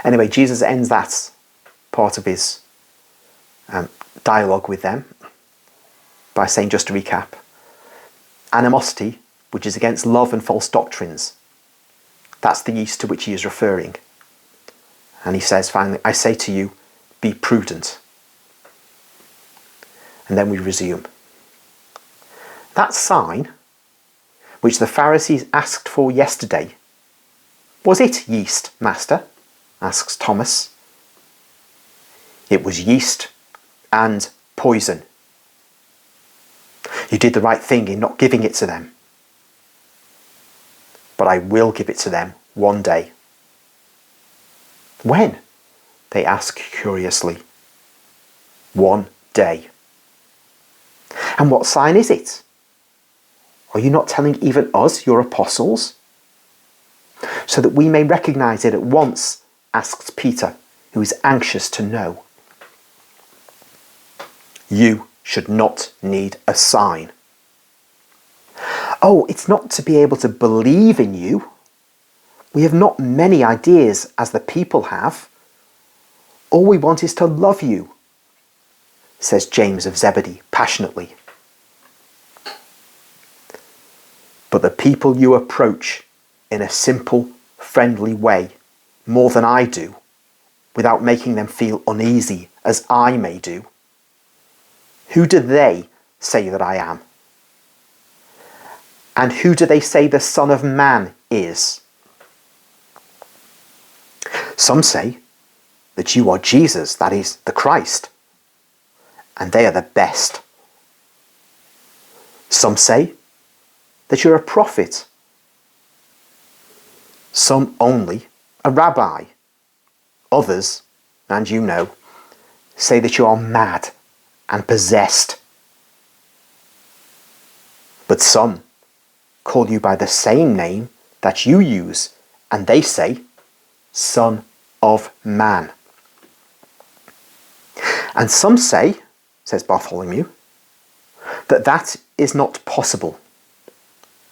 Anyway, Jesus ends that part of his dialogue with them by saying, just to recap, animosity, which is against love and false doctrines, that's the yeast to which he is referring. And he says finally, I say to you, be prudent. And then we resume. That sign, which the Pharisees asked for yesterday, was it yeast, Master? Asks Thomas. It was yeast and poison. You did the right thing in not giving it to them. But I will give it to them one day. When? They ask curiously. One day. And what sign is it? Are you not telling even us, your apostles? So that we may recognize it at once, asks Peter, who is anxious to know. You should not need a sign. Oh, it's not to be able to believe in you. We have not many ideas as the people have. All we want is to love you, says James of Zebedee passionately. But the people you approach in a simple, friendly way, more than I do, without making them feel uneasy as I may do, who do they say that I am? And who do they say the Son of Man is? Some say that you are Jesus, that is, the Christ, and they are the best. Some say that you're a prophet. Some only a rabbi. Others, and you know, say that you are mad and possessed. But some call you by the same name that you use, and they say, Son of Man. And some say, says Bartholomew, that is not possible,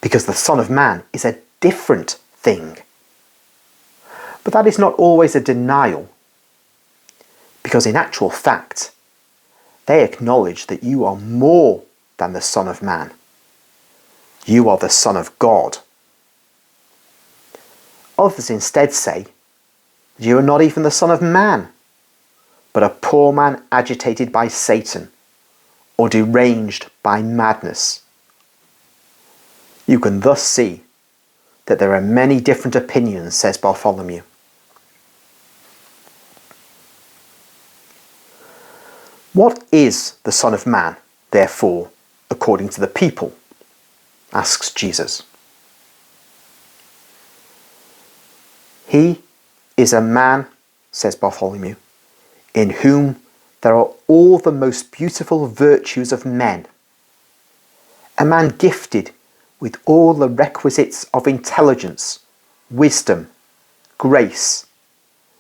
because the Son of Man is a different thing. But that is not always a denial, because in actual fact, they acknowledge that you are more than the Son of Man. You are the Son of God. Others instead say that you are not even the Son of Man, but a poor man agitated by Satan or deranged by madness. You can thus see that there are many different opinions, says Bartholomew. What is the Son of Man, therefore, according to the people? Asks Jesus. He is a man, says Bartholomew, in whom there are all the most beautiful virtues of men. A man gifted with all the requisites of intelligence, wisdom, grace,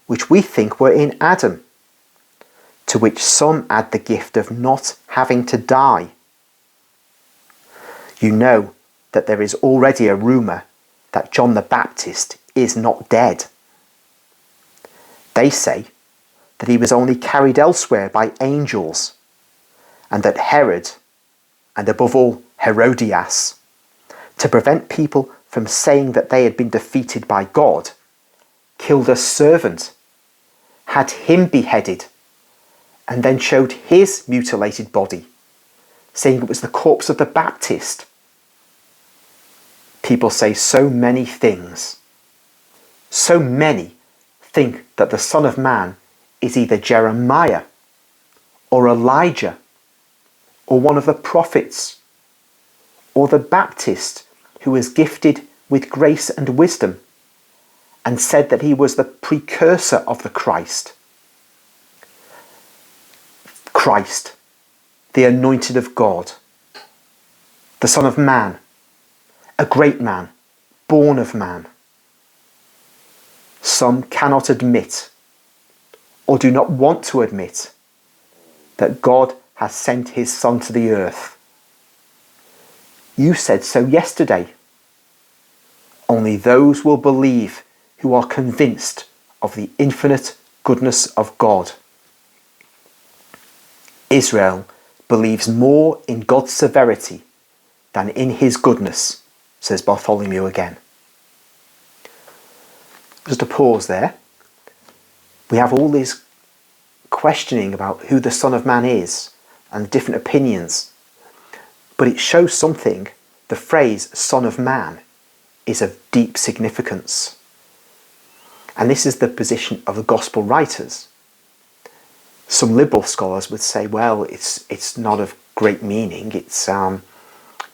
which we think were in Adam, to which some add the gift of not having to die. You know that there is already a rumour that John the Baptist is not dead. They say that he was only carried elsewhere by angels, and that Herod, and above all Herodias, to prevent people from saying that they had been defeated by God, killed a servant, had him beheaded, and then showed his mutilated body, saying it was the corpse of the Baptist. People say so many things. So many think that the Son of Man is either Jeremiah or Elijah or one of the prophets or the Baptist who was gifted with grace and wisdom and said that he was the precursor of the Christ. Christ, the anointed of God, the Son of Man, a great man, born of man. Some cannot admit, or do not want to admit, that God has sent his Son to the earth. You said so yesterday. Only those will believe who are convinced of the infinite goodness of God. Israel believes more in God's severity than in his goodness, says Bartholomew again. Just a pause there. We have all this questioning about who the Son of Man is and different opinions. But it shows something. The phrase Son of Man is of deep significance. And this is the position of the Gospel writers. Some liberal scholars would say, well, it's not of great meaning. It's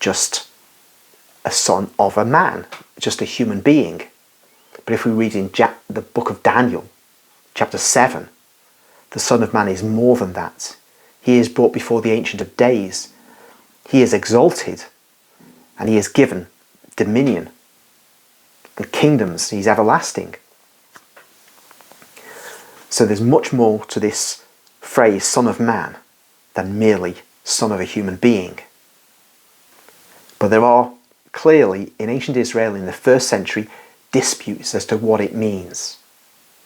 just a son of a man, just a human being. But if we read in the book of Daniel, chapter 7, the Son of Man is more than that. He is brought before the Ancient of Days. He is exalted, and he is given dominion and kingdoms. He's everlasting. So there's much more to this phrase, Son of Man, than merely son of a human being. But there are clearly, in ancient Israel in the first century, disputes as to what it means.